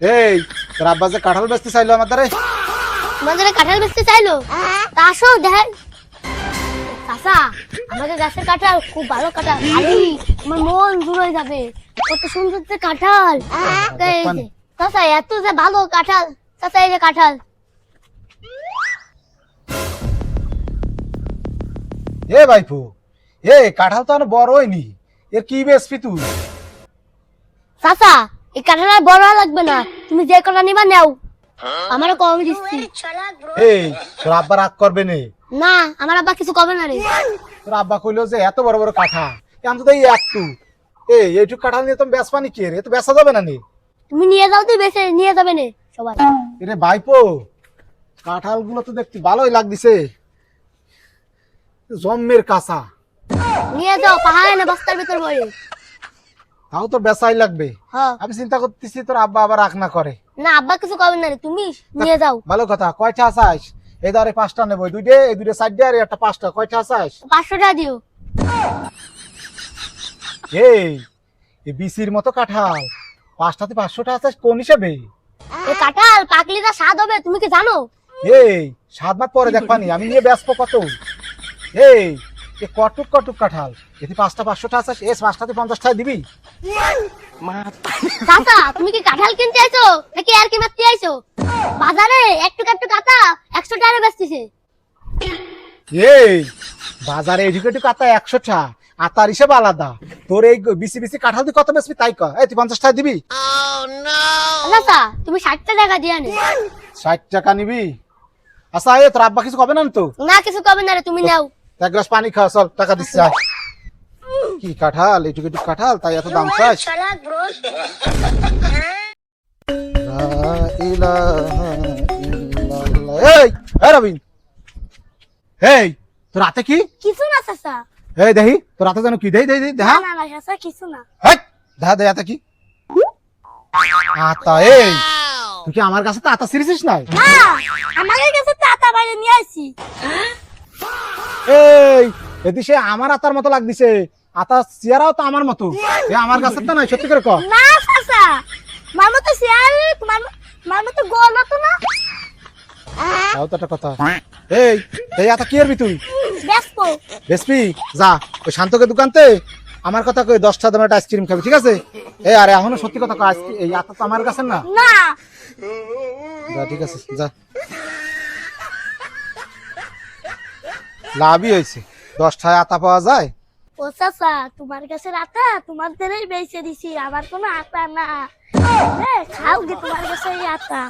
এই তোর আব্বা যে কাঁঠাল বেচতে চাইলো আমাদের তোমাদের কাঁঠাল বেচতে চাইলো তা আসো দেখেন চাচা আমাদের গাছের কাঁঠাল খুব ভালো কাঁঠাল খালি আমার মন জুড়ে যাবে কত সুন্দর যে কাঁঠাল এই যে, চাচা এত যে ভালো কাঁঠাল চাচা এই যে কাঁঠাল এ ভাইপো এ কাঁঠাল তো আর বড় হয়নি এর কি বেচবি তুই চাচা এই কাঁঠাল আর বড় হওয়া লাগবে না তুমি যে কটা নিবা নাও আমারও কম দিচ্ছি এই তোর আব্বা রাগ করবে নে না আমার আব্বা কিছু কবে না রে তোর আব্বা কইলো যে এত বড় বড় কাঁঠাল আমি তো এই একটু এইটুক কাঁঠাল নিয়ে তুমি বেচবানি কি রে এ তো বেচা যাবে না নে তুমি নিয়ে যাও তুই বেঁচে নিয়ে যাবে না সবাই এরে ভাইপো কাঁঠাল গুলো তো দেখতে ভালোই লাগতেছে জম্মের কাঁচা নিয়ে যাও পাহাড়ে না বস্তার ভিতর বলে তাও তো বেচাই লাগবে হ্যাঁ আমি চিন্তা করতেছি তোর আব্বা আবার রাগ না করে না আব্বা কিছু কবে না রে তুমি নিয়ে যাও ভালো কথা কয়টা আসাস এই ধরে 5টা নেবো দুইটা এই দুইটা 4টা আর একটা 5টা কয়টা আসাস 500 টাকা দিও এই বিসির মতো কাঁঠাল 5টাতে 500 টাকা আসাস কোন হিসাবে এই কাঁঠাল পাকলে যা স্বাদ হবে তুমি কি জানো এই 7 মাস পরে দেখবানি আমি নিয়ে বেচবো কত এই কটুক কটুক কাঁঠাল এতে 5টা 500 টাকা আসাস এস 5টাতে 50 টাকা দিবি চাচা তুমি কি কাঁঠাল কিনতে আইছো নাকি আর কি মারতে আইছো বাজারে একটু একটু কাটা 100 টাকা বেচতেছে এই বাজারে এডুকেটিভ কাতা 100 টাকা আতার হিসেব আলাদা তোর এই বিসি বিসি কাঁঠাল দিয়ে কত বেচবি তাই কর এই তুই 50 টাকা দিবি চাচা তুমি 60 টাকা দিয়া নে 60 টাকা নিবি আচ্ছা এ তোর আব্বা কিছু কবে না তো না কিছু কবে না রে তুমি নাও এক গ্লাস পানি খা চল টাকা দিচ্ছি আয়। কি কাঁঠাল এডুকেটিভ কাঁঠাল তাই এত দাম চাস লা ইলাহা ইল্লাল্লাহ। এই রবিন এই তোর রাতে কি কিছু না চাচা এই দেখি তোর রাতে জানো কি দেই দেই দেই দেখা না না চাচা কিছু না হেই দেখা দে আতা কি আতা এই তুই কি আমার কাছে তো আতা সিরিছিস নাই না আমাদের কাছে তাতা বাইরে নিয়ে আসি এই এদি সে আমার আতার মতো লাগদিছে আতা চেয়ারাও তো আমার মতো এ আমার কাছে তো নাই সত্যি করে কর না চাচা মামা তো শেয়ার মামা তো গোল হতো না তাও তো একটা কথা এই এই আতা কি করবি তুই বেসপো বেসপি যা ওই শান্তকে দোকানতে আমার কথা কই 10টা দামের একটা আইসক্রিম খাবি ঠিক আছে এই আরে এখনো সত্যি কথা কই আজকে এই আতা তো আমার কাছে না না যা ঠিক আছে যা লাভই হয়েছে 10টায় আতা পাওয়া যায় ও চাচা তোমার কাছে আটা তোমার দেরেই বেঁচে দিছি আমার কোনো আটা না খাও গে তোমার কাছে এই আটা